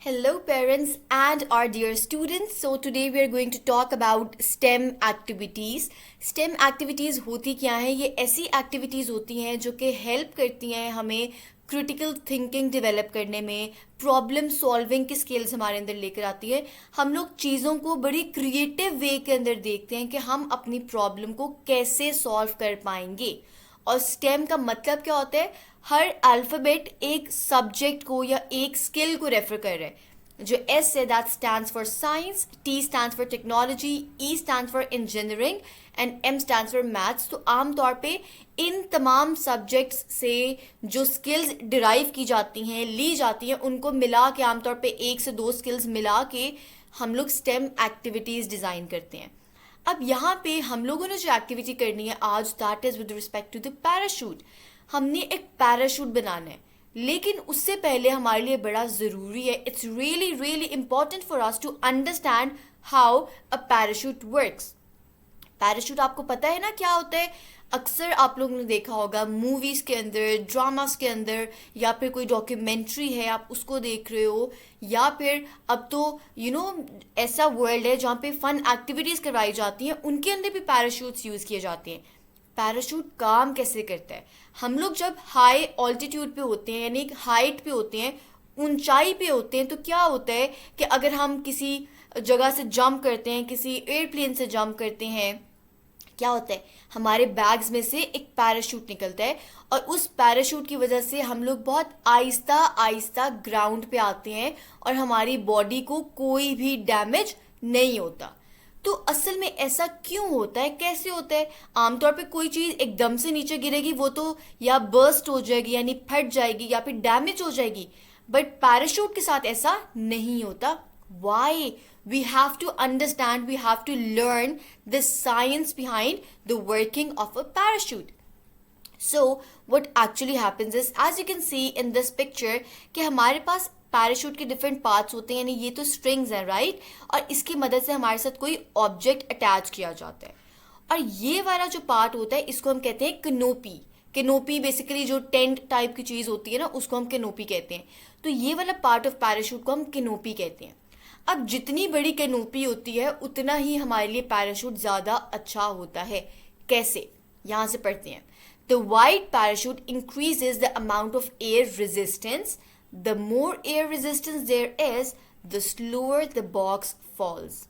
Hello, parents and our dear students. So, today we are going to talk about STEM activities. STEM activities होती क्या हैं? ये ऐसी activities होती हैं जो कि help करती हैं हमें क्रिटिकल थिंकिंग डेवलप करने में, प्रॉब्लम सॉल्विंग की स्किल्स हमारे अंदर लेकर आती है। हम लोग चीज़ों को बड़ी क्रिएटिव वे के अंदर देखते हैं कि हम अपनी प्रॉब्लम को कैसे सॉल्व कर पाएंगे। और स्टेम का मतलब क्या होता है? हर अल्फ़ाबेट एक सब्जेक्ट को या एक स्किल को रेफर कर रहा है। जो एस है that stands for science, T stands for technology, E stands for engineering and M stands for maths. तो आमतौर पे इन तमाम सब्जेक्ट्स से जो स्किल्स डिराइव की जाती हैं, ली जाती हैं, उनको मिला के आमतौर पे एक से दो स्किल्स मिला के हम लोग स्टेम एक्टिविटीज़ डिज़ाइन करते हैं। अब यहाँ पे हम लोगों ने जो एक्टिविटी करनी है आज, that is with respect to the parachute. हमने एक पैराशूट बनाना है, लेकिन उससे पहले हमारे लिए बड़ा ज़रूरी है, it's really really important for us to understand how a parachute works. Parachute आपको पता है ना क्या होता है? अक्सर आप लोगों ने देखा होगा मूवीज़ के अंदर, ड्रामास के अंदर, या फिर कोई डॉक्यूमेंट्री है आप उसको देख रहे हो, या फिर अब तो ऐसा वर्ल्ड है जहाँ पे फन एक्टिविटीज़ करवाई जाती हैं, उनके अंदर भी पैराशूट्स यूज़ किए जाते हैं। पैराशूट काम कैसे करता है? हम लोग जब हाई ऑल्टीट्यूड पे होते हैं, यानी हाइट पे होते हैं, ऊंचाई पे होते हैं, तो क्या होता है कि अगर हम किसी जगह से जंप करते हैं, किसी एयरप्लेन से जंप करते हैं, क्या होता है? हमारे बैग्स में से एक पैराशूट निकलता है और उस पैराशूट की वजह से हम लोग बहुत आहिस्ता आहिस्ता ग्राउंड पे आते हैं और हमारी बॉडी को कोई भी डैमेज नहीं होता। तो असल में ऐसा क्यों होता है, कैसे होता है? आमतौर पे कोई चीज़ एकदम से नीचे गिरेगी, वो तो या बर्स्ट हो जाएगी यानी फट जाएगी, या फिर डैमेज हो जाएगी। बट पैराशूट के साथ ऐसा नहीं होता। Y? We have to understand, we have to learn the science behind the working of a parachute. So what actually happens is, as you can see in this picture, कि हमारे पास parachute के different parts होते हैं, यानी ये तो strings हैं, right? और इसकी मदद से हमारे साथ कोई ऑब्जेक्ट अटैच किया जाता है। और ये वाला जो पार्ट होता है इसको हम कहते हैं कैनोपी। कैनोपी बेसिकली जो टेंट टाइप की चीज़ होती है ना, उसको हम कैनोपी कहते हैं। तो ये वाला पार्ट ऑफ पैराशूट को हम कैनोपी कहते हैं। अब जितनी बड़ी कैनोपी होती है उतना ही हमारे लिए पैराशूट ज़्यादा अच्छा होता है। कैसे? यहाँ से पढ़ते हैं। The wide parachute increases the amount of air resistance. The more air resistance there is, the slower the box falls.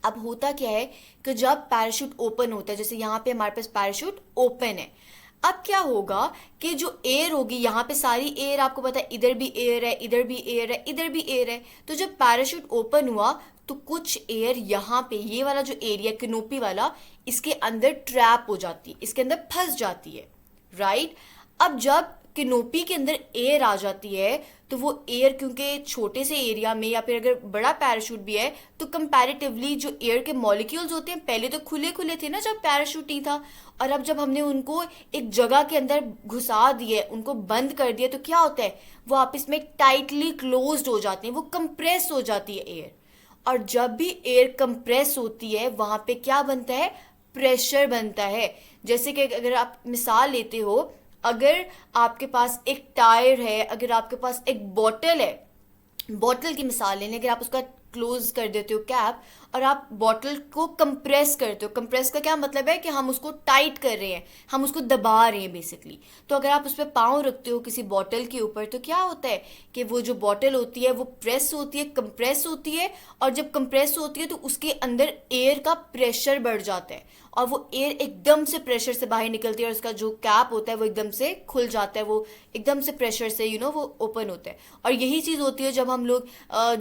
अब होता क्या है कि जब पैराशूट ओपन होता है, जैसे यहाँ पे हमारे पास पैराशूट ओपन है, अब क्या होगा कि जो एयर होगी, यहाँ पे सारी एयर आपको पता है, इधर भी एयर है, इधर भी एयर है, इधर भी एयर है। तो जब पैराशूट ओपन हुआ तो कुछ एयर यहाँ पे, ये वाला जो एरिया कैनोपी वाला, इसके अंदर ट्रैप हो जाती है, इसके अंदर फंस जाती है, राइट? अब जब कैनोपी के अंदर एयर आ जाती है तो वो एयर, क्योंकि छोटे से एरिया में या फिर अगर बड़ा पैराशूट भी है, तो कंपैरेटिवली जो एयर के मॉलिक्यूल्स होते हैं, पहले तो खुले खुले थे ना जब पैराशूट नहीं था, और अब जब हमने उनको एक जगह के अंदर घुसा दिए, उनको बंद कर दिया, तो क्या होता है? वो आपस में टाइटली क्लोज्ड हो जाते हैं, वो कंप्रेस हो जाती है एयर। और जब भी एयर कंप्रेस होती है, वहां पे क्या बनता है? प्रेशर बनता है। जैसे कि अगर आप मिसाल लेते हो, अगर आपके पास एक टायर है, अगर आपके पास एक बॉटल है, बॉटल की मिसाल लेने, अगर आप उसका क्लोज कर देते हो कैप और आप बॉटल को कंप्रेस करते हो, कंप्रेस का क्या मतलब है कि हम उसको टाइट कर रहे हैं, हम उसको दबा रहे हैं बेसिकली। तो अगर आप उस पर पाँव रखते हो किसी बॉटल के ऊपर, तो क्या होता है कि वो जो बॉटल होती है वो प्रेस होती है, कंप्रेस होती है, और जब कंप्रेस होती है तो उसके अंदर एयर का प्रेशर बढ़ जाता है और वो एयर एकदम से प्रेशर से बाहर निकलती है और उसका जो कैप होता है वो एकदम से खुल जाता है, वो एकदम से प्रेशर से वो ओपन होता है। और यही चीज़ होती है जब हम लोग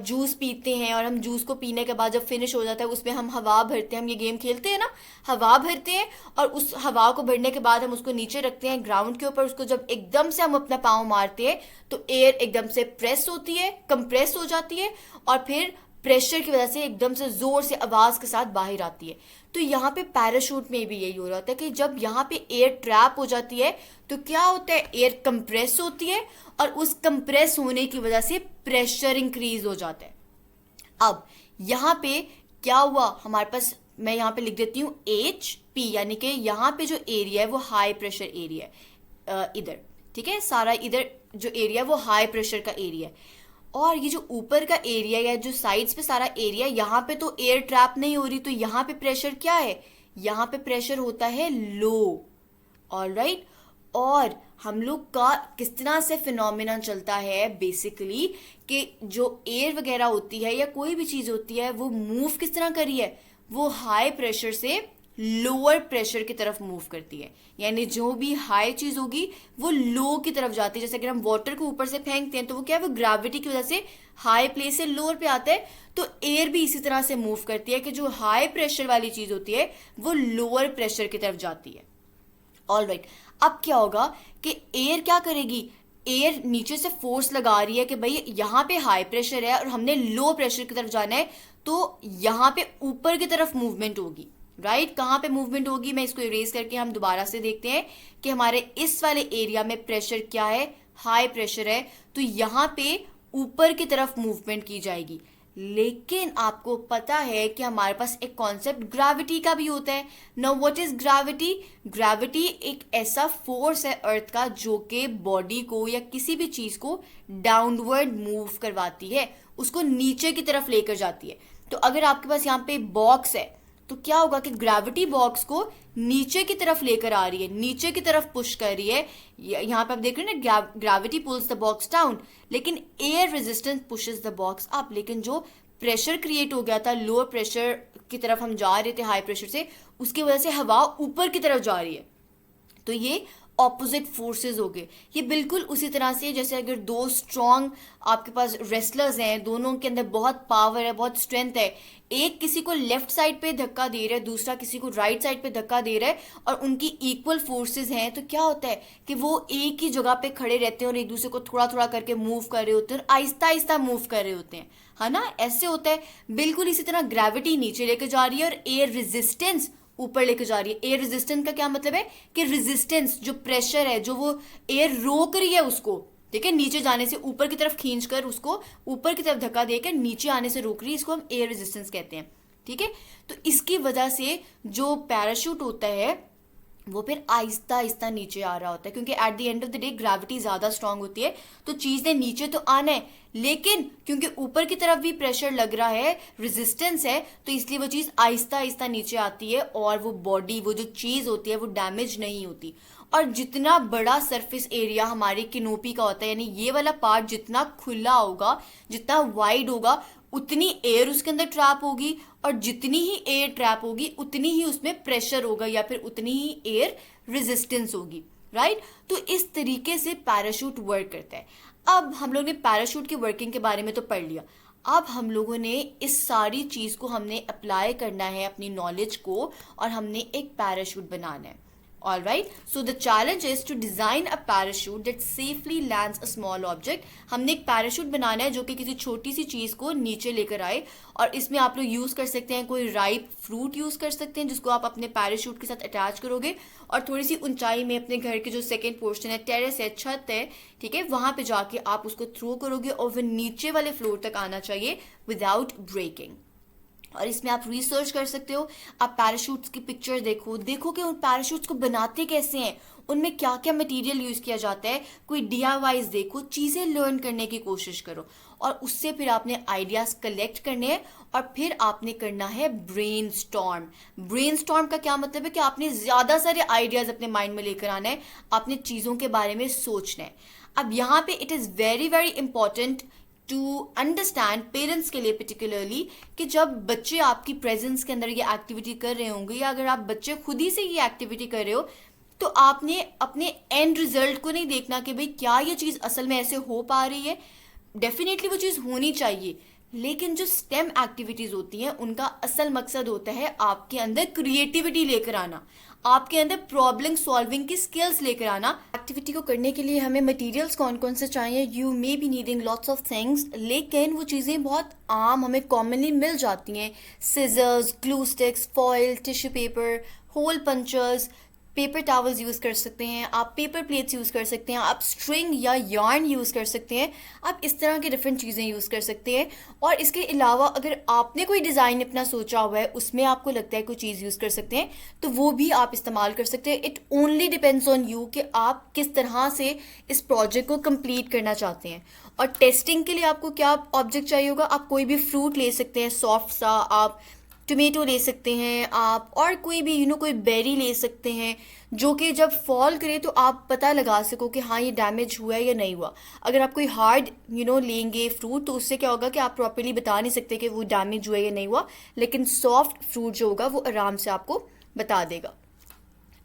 जूस पीते हैं, और हम जूस को पीने के बाद जब फिनिश हो जाता है उसमें हम हवा भरते हैं, हम ये गेम खेलते हैं ना, हवा भरते हैं, और उस हवा को भरने के बाद हम उसको नीचे रखते हैं ग्राउंड के ऊपर, उसको जब एकदम से हम अपना पाँव मारते हैं तो एयर एकदम से प्रेस होती है, कंप्रेस हो जाती है, और फिर प्रेशर की वजह से एकदम से जोर से आवाज के साथ बाहर आती है। तो यहाँ पे पैराशूट में भी यही हो रहा होता है कि जब यहाँ पे एयर ट्रैप हो जाती है तो क्या होता है? एयर कंप्रेस होती है और उस कंप्रेस होने की वजह से प्रेशर इंक्रीज हो जाता है। अब यहाँ पे क्या हुआ हमारे पास, मैं यहाँ पे लिख देती हूँ HP, यानी कि यहाँ पे जो एरिया है वो हाई प्रेशर एरिया है, इधर, ठीक है? सारा इधर जो एरिया है वो हाई प्रेशर का एरिया है। और ये जो ऊपर का एरिया या जो साइड्स पे सारा एरिया, यहाँ पे तो एयर ट्रैप नहीं हो रही, तो यहाँ पे प्रेशर क्या है, यहाँ पे प्रेशर होता है लो। ऑलराइट, और हम लोग का किस तरह से फिनोमिना चलता है बेसिकली कि जो एयर वगैरह होती है या कोई भी चीज होती है वो मूव किस तरह करी है, वो हाई प्रेशर से लोअर प्रेशर की तरफ मूव करती है। यानी जो भी हाई चीज होगी वो लो की तरफ जाती है। जैसे अगर हम वाटर को ऊपर से फेंकते हैं तो वो क्या है, वो ग्रेविटी की वजह से हाई प्लेस से लोअर पे आता है। तो एयर भी इसी तरह से मूव करती है कि जो हाई प्रेशर वाली चीज होती है वो लोअर प्रेशर की तरफ जाती है। ऑलराइट, अब क्या होगा कि एयर क्या करेगी, एयर नीचे से फोर्स लगा रही है कि भाई यहाँ पे हाई प्रेशर है और हमने लो प्रेशर की तरफ जाना है, तो यहाँ पे ऊपर की तरफ मूवमेंट होगी। राइट, कहाँ पे मूवमेंट होगी, मैं इसको इरेज करके हम दोबारा से देखते हैं कि हमारे इस वाले एरिया में प्रेशर क्या है, हाई प्रेशर है, तो यहाँ पे ऊपर की तरफ मूवमेंट की जाएगी। लेकिन आपको पता है कि हमारे पास एक कॉन्सेप्ट ग्रेविटी का भी होता है। Now what is gravity? Gravity एक ऐसा फोर्स है अर्थ का जो कि बॉडी को या किसी भी चीज को डाउनवर्ड मूव करवाती है, उसको नीचे की तरफ लेकर जाती है। तो अगर आपके पास यहाँ पे बॉक्स है तो क्या होगा कि ग्रेविटी बॉक्स को नीचे की तरफ लेकर आ रही है, नीचे की तरफ पुश कर रही है। यहाँ पे आप देख रहे हैं ना, gravity pulls the box down, लेकिन air resistance pushes the box up. लेकिन जो प्रेशर क्रिएट हो गया था, लोअर प्रेशर की तरफ हम जा रहे थे हाई प्रेशर से, उसकी वजह से हवा ऊपर की तरफ जा रही है। तो ये ऑपोजिट फोर्सेस हो गए। ये बिल्कुल उसी तरह से जैसे अगर दो स्ट्रॉन्ग आपके पास रेसलर्स हैं, दोनों के अंदर बहुत पावर है, बहुत स्ट्रेंथ है, एक किसी को लेफ्ट साइड पे धक्का दे रहा है, दूसरा किसी को राइट साइड पे धक्का दे रहा है, और उनकी इक्वल फोर्सेस हैं, तो क्या होता है कि वो एक ही जगह पे खड़े रहते हैं और एक दूसरे को थोड़ा थोड़ा करके मूव कर रहे होते हैं, और आहिस्ता आहिस्ता मूव कर रहे होते हैं, है ना, ऐसे होता है। बिल्कुल इसी तरह ग्रेविटी नीचे लेके जा रही है और एयर रेजिस्टेंस ऊपर लेके जा रही है। एयर रेजिस्टेंस का क्या मतलब है कि रेजिस्टेंस, जो प्रेशर है, जो वो एयर रोक रही है उसको, ठीक है, नीचे जाने से ऊपर की तरफ खींचकर उसको ऊपर की तरफ धक्का देकर नीचे आने से रोक रही है, इसको हम एयर रेजिस्टेंस कहते हैं। ठीक है, तो इसकी वजह से जो पैराशूट होता है वो फिर आहिस्ता आहिस्ता नीचे आ रहा होता है, क्योंकि at the end of the day gravity ज्यादा स्ट्रांग होती है, तो चीज ने नीचे तो आना है, लेकिन क्योंकि ऊपर की तरफ भी प्रेशर लग रहा है, रेजिस्टेंस है, तो इसलिए वो चीज आहिस्ता आहिस्ता नीचे आती है और वो बॉडी, वो जो चीज होती है वो डैमेज नहीं होती। और जितना बड़ा सरफेस एरिया हमारी कैनोपी का होता है, यानी ये वाला पार्ट जितना खुला होगा, जितना वाइड होगा, उतनी एयर उसके अंदर ट्रैप होगी, और जितनी ही एयर ट्रैप होगी उतनी ही उसमें प्रेशर होगा या फिर उतनी ही एयर रेजिस्टेंस होगी। राइट, तो इस तरीके से पैराशूट वर्क करता है। अब हम लोग ने पैराशूट की वर्किंग के बारे में तो पढ़ लिया, अब हम लोगों ने इस सारी चीज को हमने अप्लाई करना है अपनी नॉलेज को, और हमने एक पैराशूट बनाना है। Alright, so the challenge is to design a parachute that safely lands a small object. हमने एक पैराशूट बनाना है जो कि किसी छोटी सी चीज को नीचे लेकर आए, और इसमें आप लोग यूज कर सकते हैं कोई राइप फ्रूट यूज कर सकते हैं जिसको आप अपने पैराशूट के साथ अटैच करोगे, और थोड़ी सी ऊंचाई में अपने घर के जो सेकंड पोर्शन है, टेरेस है, छत है, ठीक है, वहां पे जाके आप उसको थ्रो करोगे और वो नीचे वाले फ्लोर तक आना चाहिए विदाउट ब्रेकिंग। और इसमें आप रिसर्च कर सकते हो, आप पैराशूट्स की पिक्चर देखो कि उन पैराशूट्स को बनाते कैसे हैं, उनमें क्या क्या मटेरियल यूज किया जाता है, कोई DIYs देखो, चीजें लर्न करने की कोशिश करो, और उससे फिर आपने आइडियाज कलेक्ट करने हैं, और फिर आपने करना है ब्रेनस्टॉर्म। ब्रेनस्टॉर्म का क्या मतलब है कि आपने ज्यादा सारे आइडियाज अपने माइंड में लेकर आना है, आपने चीजों के बारे में सोचना है। अब यहाँ पे it is very very important to understand, parents के लिए पर्टिकुलरली, कि जब बच्चे आपकी प्रेजेंस के अंदर ये एक्टिविटी कर रहे होंगे, या अगर आप बच्चे खुद ही से ये एक्टिविटी कर रहे हो, तो आपने अपने एंड रिजल्ट को नहीं देखना कि भाई क्या ये चीज असल में ऐसे हो पा रही है। डेफिनेटली वो चीज होनी चाहिए, लेकिन जो स्टेम एक्टिविटीज होती हैं उनका असल मकसद होता है आपके अंदर क्रिएटिविटी लेकर आना, आपके अंदर प्रॉब्लम सॉल्विंग की स्किल्स लेकर आना। एक्टिविटी को करने के लिए हमें मटेरियल्स कौन कौन से चाहिए, you may be needing lots of things, लेकिन वो चीज़ें बहुत आम हमें कॉमनली मिल जाती हैं। Scissors, glue sticks, foil, tissue paper, hole punchers, paper towels use कर सकते हैं, आप पेपर प्लेट्स यूज़ कर सकते हैं, आप स्ट्रिंग या yarn यूज़ कर सकते हैं, आप इस तरह की डिफरेंट चीज़ें यूज़ कर सकते हैं। और इसके अलावा अगर आपने कोई डिज़ाइन अपना सोचा हुआ है, उसमें आपको लगता है कोई चीज़ यूज़ कर सकते हैं, तो वो भी आप इस्तेमाल कर सकते हैं। It only depends on you कि आप किस तरह से इस प्रोजेक्ट को कंप्लीट करना चाहते हैं। और टेस्टिंग के लिए आपको क्या ऑब्जेक्ट चाहिए होगा, आप कोई भी फ्रूट ले सकते हैं सॉफ्ट सा, आप टोमेटो ले सकते हैं आप, और कोई भी कोई बेरी ले सकते हैं, जो कि जब फॉल करे तो आप पता लगा सको कि हाँ ये डैमेज हुआ है या नहीं हुआ। अगर आप कोई हार्ड लेंगे फ्रूट, तो उससे क्या होगा कि आप प्रॉपर्ली बता नहीं सकते कि वो डैमेज हुआ है या नहीं हुआ, लेकिन सॉफ्ट फ्रूट जो होगा वो आराम से आपको बता देगा।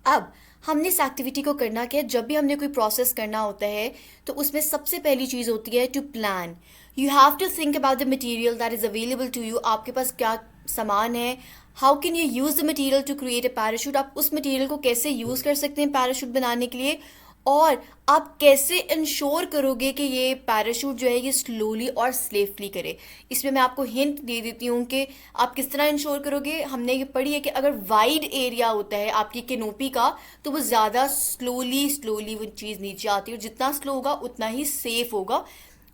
अब हमने इस एक्टिविटी को करना क्या है, जब भी हमने कोई प्रोसेस करना होता है तो उसमें सबसे पहली चीज़ होती है to plan. You have to think about the material that is available to you. आपके पास क्या सामान है, how can you use the material to create a parachute. आप उस मटेरियल को कैसे यूज़ कर सकते हैं पैराशूट बनाने के लिए, और आप कैसे इंश्योर करोगे कि ये पैराशूट जो है ये स्लोली और सेफली करे। इसमें मैं आपको हिंट दे देती हूँ कि आप किस तरह इंश्योर करोगे। हमने ये पढ़ी है कि अगर वाइड एरिया होता है आपकी कैनोपी का, तो वो ज़्यादा स्लोली वो चीज़ नीचे आती है, और जितना स्लो होगा उतना ही सेफ होगा।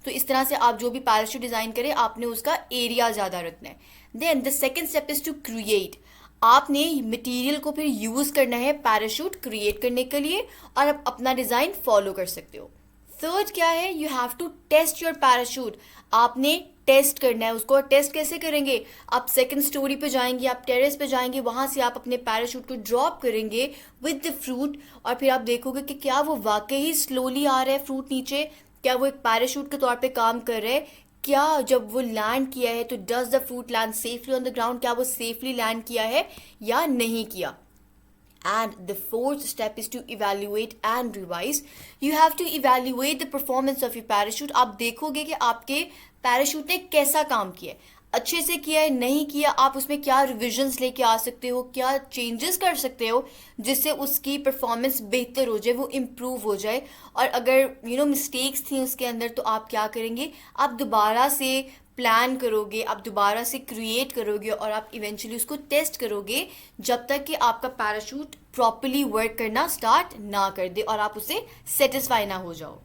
तो इस तरह से आप जो भी पैराशूट डिज़ाइन करें, आपने उसका एरिया ज़्यादा रखना है। Then the second step is to create. आपने मटेरियल को फिर यूज़ करना है पैराशूट क्रिएट करने के लिए, और आप अपना डिज़ाइन फॉलो कर सकते हो। थर्ड क्या है, you have to test your parachute. आपने टेस्ट करना है उसको। टेस्ट कैसे करेंगे, आप सेकंड स्टोरी पे जाएंगे, आप टेरेस पे जाएंगे, वहाँ से आप अपने पैराशूट को ड्रॉप करेंगे विद द फ्रूट, और फिर आप देखोगे कि क्या वो वाकई ही स्लोली आ रहा है फ्रूट नीचे, क्या वो एक पैराशूट के तौर पे काम कर रहा है, क्या जब वो लैंड किया है तो does the fruit land safely on the ground, क्या वो सेफली लैंड किया है या नहीं किया। And the fourth step is to evaluate and revise. You have to evaluate the performance of your parachute. आप देखोगे कि आपके पैराशूट ने कैसा काम किया है, अच्छे से किया है नहीं किया, आप उसमें क्या रिविजन्स लेके आ सकते हो, क्या चेंजेस कर सकते हो जिससे उसकी परफॉर्मेंस बेहतर हो जाए, वो इम्प्रूव हो जाए। और अगर मिस्टेक्स थी उसके अंदर, तो आप क्या करेंगे, आप दोबारा से प्लान करोगे, आप दोबारा से क्रिएट करोगे, और आप इवेंचुअली उसको टेस्ट करोगे जब तक कि आपका पैराशूट प्रॉपर्ली वर्क करना स्टार्ट ना कर दे और आप उससे सेटिस्फाई ना हो जाओ।